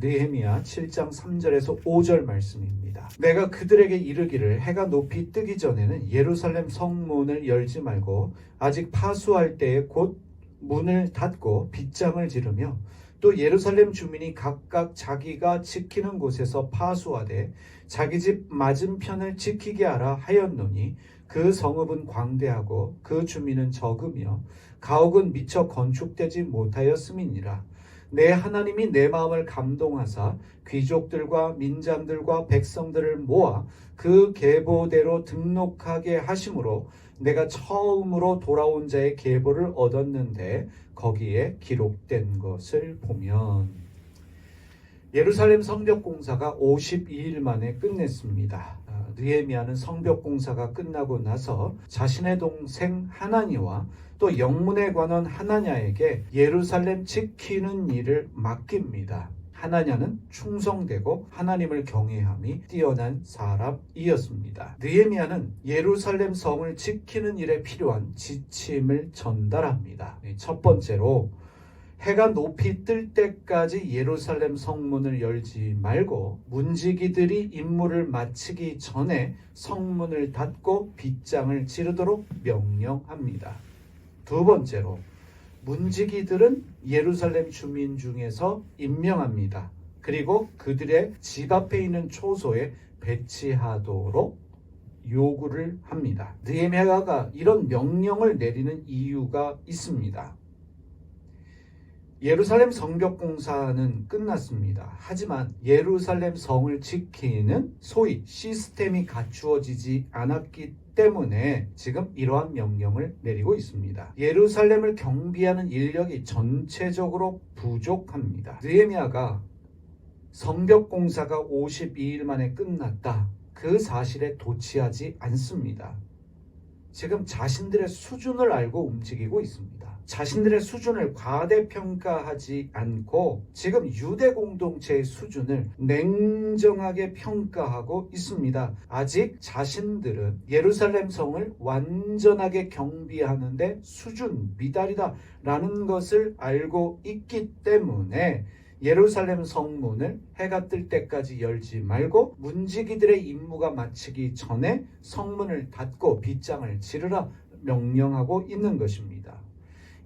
느헤미야 7장 3절에서 5절 말씀입니다. 내가 그들에게 이르기를 해가 높이 뜨기 전에는 예루살렘 성문을 열지 말고 아직 파수할 때에 곧 문을 닫고 빗장을 지르며 또 예루살렘 주민이 각각 자기가 지키는 곳에서 파수하되 자기 집 맞은편을 지키게 하라 하였노니 그 성읍은 광대하고 그 주민은 적으며 가옥은 미처 건축되지 못하였음이니라. 내 하나님이 내 마음을 감동하사 귀족들과 민장들과 백성들을 모아 그 계보대로 등록하게 하심으로 내가 처음으로 돌아온 자의 계보를 얻었는데 거기에 기록된 것을 보면 예루살렘 성벽 공사가 52일 만에 끝냈습니다. 느헤미야는 성벽 공사가 끝나고 나서 자신의 동생 하나니와 또 영문에 관한 하나냐에게 예루살렘 지키는 일을 맡깁니다. 하나냐는 충성되고 하나님을 경외함이 뛰어난 사람이었습니다. 느헤미야는 예루살렘 성을 지키는 일에 필요한 지침을 전달합니다. 첫 번째로 해가 높이 뜰 때까지 예루살렘 성문을 열지 말고 문지기들이 임무를 마치기 전에 성문을 닫고 빗장을 지르도록 명령합니다. 두 번째로 문지기들은 예루살렘 주민 중에서 임명합니다. 그리고 그들의 집 앞에 있는 초소에 배치하도록 요구를 합니다. 느헤미야가 이런 명령을 내리는 이유가 있습니다. 예루살렘 성벽 공사는 끝났습니다. 하지만 예루살렘 성을 지키는 소위 시스템이 갖추어지지 않았기 때문에 지금 이러한 명령을 내리고 있습니다. 예루살렘을 경비하는 인력이 전체적으로 부족합니다. 느헤미야가 성벽 공사가 52일 만에 끝났다. 그 사실에 도취하지 않습니다. 지금 자신들의 수준을 알고 움직이고 있습니다. 자신들의 수준을 과대평가하지 않고 지금 유대 공동체의 수준을 냉정하게 평가하고 있습니다. 아직 자신들은 예루살렘 성을 완전하게 경비하는데 수준 미달이다라는 것을 알고 있기 때문에 예루살렘 성문을 해가 뜰 때까지 열지 말고 문지기들의 임무가 마치기 전에 성문을 닫고 빗장을 지르라 명령하고 있는 것입니다.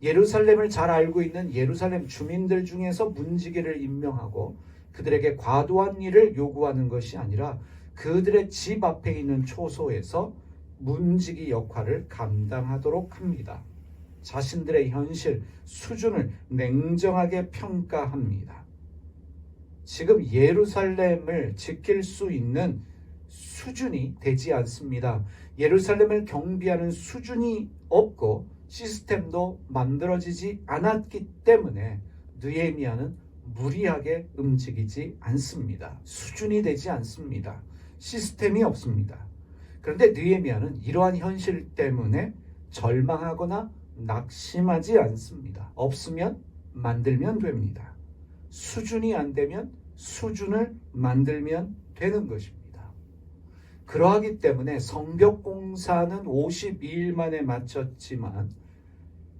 예루살렘을 잘 알고 있는 예루살렘 주민들 중에서 문지기를 임명하고 그들에게 과도한 일을 요구하는 것이 아니라 그들의 집 앞에 있는 초소에서 문지기 역할을 감당하도록 합니다. 자신들의 현실 수준을 냉정하게 평가합니다. 지금 예루살렘을 지킬 수 있는 수준이 되지 않습니다. 예루살렘을 경비하는 수준이 없고 시스템도 만들어지지 않았기 때문에 느헤미야는 무리하게 움직이지 않습니다. 수준이 되지 않습니다. 시스템이 없습니다. 그런데 느헤미야는 이러한 현실 때문에 절망하거나 낙심하지 않습니다. 없으면 만들면 됩니다. 수준이 안 되면 수준을 만들면 되는 것입니다. 그러하기 때문에 성벽 공사는 52일 만에 마쳤지만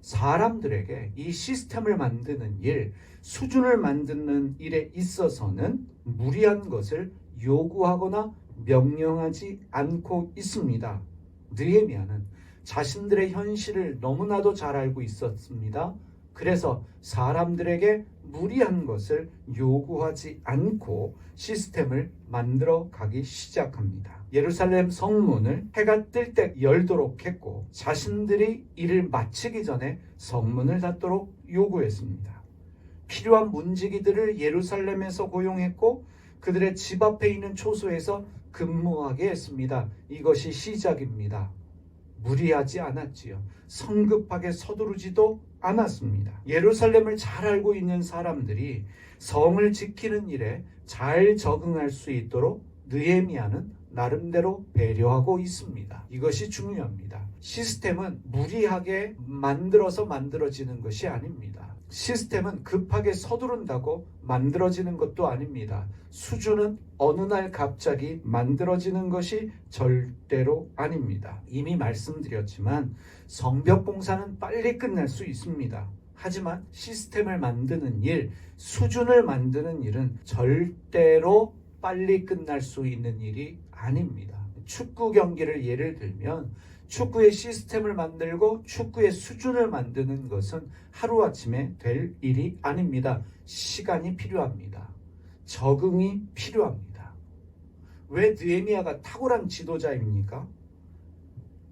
사람들에게 이 시스템을 만드는 일, 수준을 만드는 일에 있어서는 무리한 것을 요구하거나 명령하지 않고 있습니다. 느헤미야는 자신들의 현실을 너무나도 잘 알고 있었습니다. 그래서 사람들에게 무리한 것을 요구하지 않고 시스템을 만들어 가기 시작합니다. 예루살렘 성문을 해가 뜰 때 열도록 했고 자신들이 일을 마치기 전에 성문을 닫도록 요구했습니다. 필요한 문지기들을 예루살렘에서 고용했고 그들의 집 앞에 있는 초소에서 근무하게 했습니다. 이것이 시작입니다. 무리하지 않았지요. 성급하게 서두르지도 않았습니다. 예루살렘을 잘 알고 있는 사람들이 성을 지키는 일에 잘 적응할 수 있도록 느헤미야는 나름대로 배려하고 있습니다. 이것이 중요합니다. 시스템은 무리하게 만들어지는 것이 아닙니다. 시스템은 급하게 서두른다고 만들어지는 것도 아닙니다. 수준은 어느 날 갑자기 만들어지는 것이 절대로 아닙니다. 이미 말씀드렸지만 성벽 공사는 빨리 끝날 수 있습니다. 하지만 시스템을 만드는 일, 수준을 만드는 일은 절대로 빨리 끝날 수 있는 일이 아닙니다. 축구 경기를 예를 들면 축구의 시스템을 만들고 축구의 수준을 만드는 것은 하루아침에 될 일이 아닙니다. 시간이 필요합니다. 적응이 필요합니다. 왜 느헤미야가 탁월한 지도자입니까?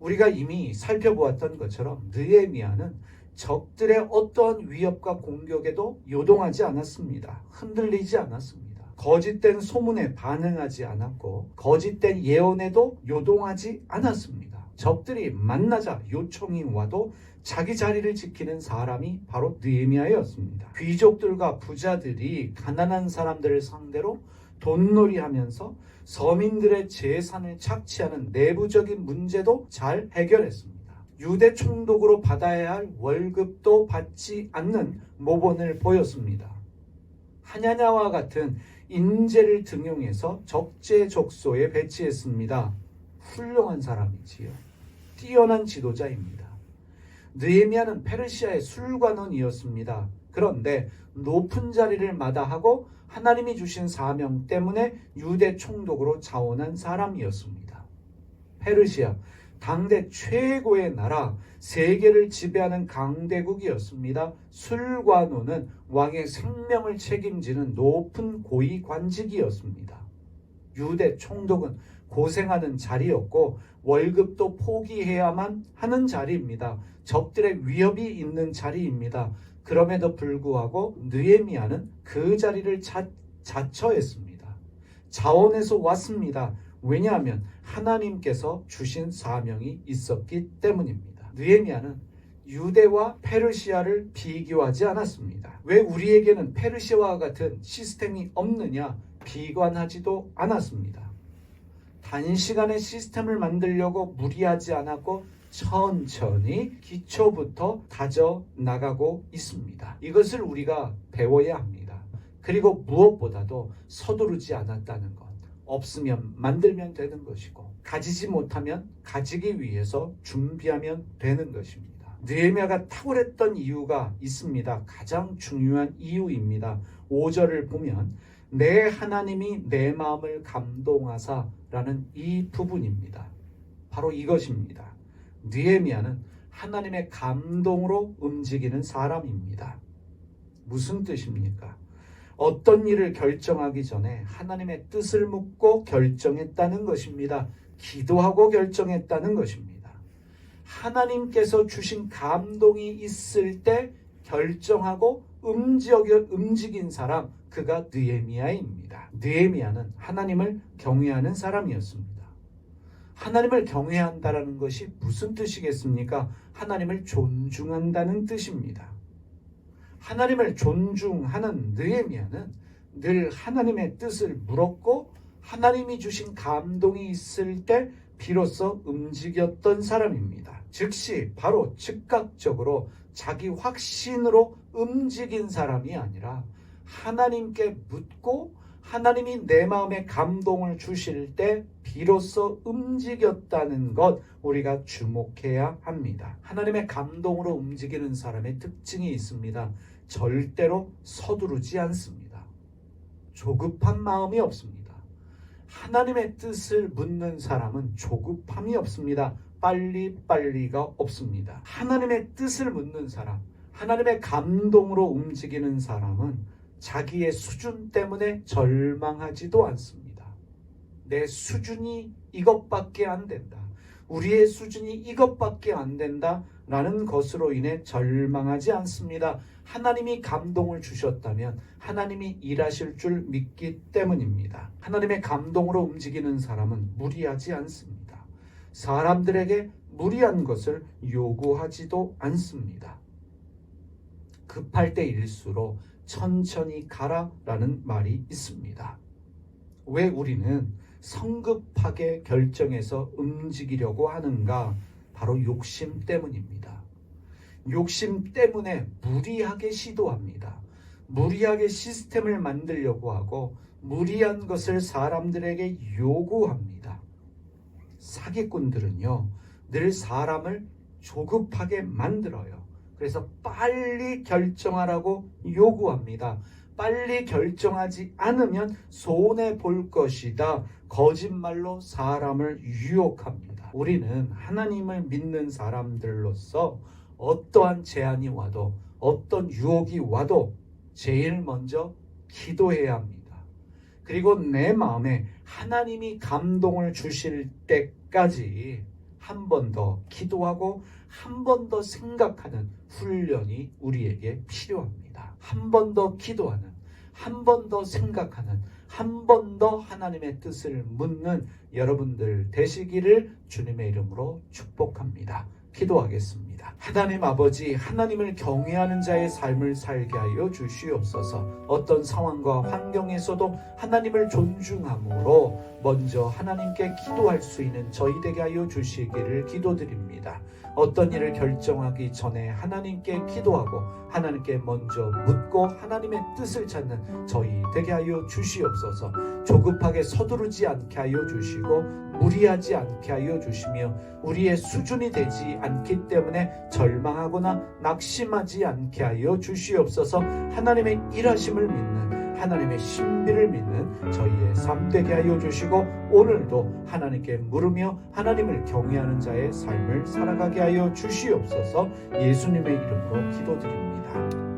우리가 이미 살펴보았던 것처럼 느헤미야는 적들의 어떠한 위협과 공격에도 요동하지 않았습니다. 흔들리지 않았습니다. 거짓된 소문에 반응하지 않았고 거짓된 예언에도 요동하지 않았습니다. 적들이 만나자 요청이 와도 자기 자리를 지키는 사람이 바로 느헤미야였습니다. 귀족들과 부자들이 가난한 사람들을 상대로 돈놀이하면서 서민들의 재산을 착취하는 내부적인 문제도 잘 해결했습니다. 유대 총독으로 받아야 할 월급도 받지 않는 모본을 보였습니다. 하냐냐와 같은 인재를 등용해서 적재적소에 배치했습니다. 훌륭한 사람이지요. 뛰어난 지도자입니다. 느헤미야는 페르시아의 술관원이었습니다. 그런데 높은 자리를 마다하고 하나님이 주신 사명 때문에 유대 총독으로 자원한 사람이었습니다. 페르시아, 당대 최고의 나라, 세계를 지배하는 강대국이었습니다. 술관원은 왕의 생명을 책임지는 높은 고위 관직이었습니다. 유대 총독은 고생하는 자리였고 월급도 포기해야만 하는 자리입니다. 적들의 위협이 있는 자리입니다. 그럼에도 불구하고 느헤미야는 그 자리를 자처했습니다. 자원해서 왔습니다. 왜냐하면 하나님께서 주신 사명이 있었기 때문입니다. 느헤미야는 유대와 페르시아를 비교하지 않았습니다. 왜 우리에게는 페르시아와 같은 시스템이 없느냐 비관하지도 않았습니다. 단시간에 시스템을 만들려고 무리하지 않았고 천천히 기초부터 다져 나가고 있습니다. 이것을 우리가 배워야 합니다. 그리고 무엇보다도 서두르지 않았다는 것. 없으면 만들면 되는 것이고 가지지 못하면 가지기 위해서 준비하면 되는 것입니다. 느헤미야가 탁월했던 이유가 있습니다. 가장 중요한 이유입니다. 5절을 보면 내 하나님이 내 마음을 감동하사라는 이 부분입니다. 바로 이것입니다. 느헤미야는 하나님의 감동으로 움직이는 사람입니다. 무슨 뜻입니까? 어떤 일을 결정하기 전에 하나님의 뜻을 묻고 결정했다는 것입니다. 기도하고 결정했다는 것입니다. 하나님께서 주신 감동이 있을 때 결정하고 움직인 사람, 그가 느헤미야입니다. 느헤미야는 하나님을 경외하는 사람이었습니다. 하나님을 경외한다는 것이 무슨 뜻이겠습니까? 하나님을 존중한다는 뜻입니다. 하나님을 존중하는 느헤미야는 늘 하나님의 뜻을 물었고 하나님이 주신 감동이 있을 때 비로소 움직였던 사람입니다. 즉시 바로 즉각적으로 자기 확신으로 움직인 사람이 아니라 하나님께 묻고 하나님이 내 마음에 감동을 주실 때 비로소 움직였다는 것 우리가 주목해야 합니다. 하나님의 감동으로 움직이는 사람의 특징이 있습니다. 절대로 서두르지 않습니다. 조급한 마음이 없습니다. 하나님의 뜻을 묻는 사람은 조급함이 없습니다. 빨리빨리가 없습니다. 하나님의 뜻을 묻는 사람, 하나님의 감동으로 움직이는 사람은 자기의 수준 때문에 절망하지도 않습니다. 내 수준이 이것밖에 안 된다. 우리의 수준이 이것밖에 안 된다. 라는 것으로 인해 절망하지 않습니다. 하나님이 감동을 주셨다면 하나님이 일하실 줄 믿기 때문입니다. 하나님의 감동으로 움직이는 사람은 무리하지 않습니다. 사람들에게 무리한 것을 요구하지도 않습니다. 급할 때일수록 천천히 가라라는 말이 있습니다. 왜 우리는 성급하게 결정해서 움직이려고 하는가? 바로 욕심 때문입니다. 욕심 때문에 무리하게 시도합니다. 무리하게 시스템을 만들려고 하고 무리한 것을 사람들에게 요구합니다. 사기꾼들은요, 늘 사람을 조급하게 만들어요. 그래서 빨리 결정하라고 요구합니다. 빨리 결정하지 않으면 손해 볼 것이다. 거짓말로 사람을 유혹합니다. 우리는 하나님을 믿는 사람들로서 어떠한 제한이 와도 어떤 유혹이 와도 제일 먼저 기도해야 합니다. 그리고 내 마음에 하나님이 감동을 주실 때까지 한 번 더 기도하고 한 번 더 생각하는 훈련이 우리에게 필요합니다. 한 번 더 기도하는, 한 번 더 생각하는, 한 번 더 하나님의 뜻을 묻는 여러분들 되시기를 주님의 이름으로 축복합니다. 기도하겠습니다. 하나님 아버지, 하나님을 경외하는 자의 삶을 살게 하여 주시옵소서. 어떤 상황과 환경에서도 하나님을 존중함으로 먼저 하나님께 기도할 수 있는 저희 되게 하여 주시기를 기도드립니다. 어떤 일을 결정하기 전에 하나님께 기도하고 하나님께 먼저 묻고 하나님의 뜻을 찾는 저희 되게 하여 주시옵소서. 조급하게 서두르지 않게 하여 주시고 무리하지 않게 하여 주시며 우리의 수준이 되지 않기 때문에 절망하거나 낙심하지 않게 하여 주시옵소서. 하나님의 일하심을 믿는, 하나님의 신비를 믿는 저희의 삶 되게 하여 주시고 오늘도 하나님께 물으며 하나님을 경외하는 자의 삶을 살아가게 하여 주시옵소서. 예수님의 이름으로 기도드립니다.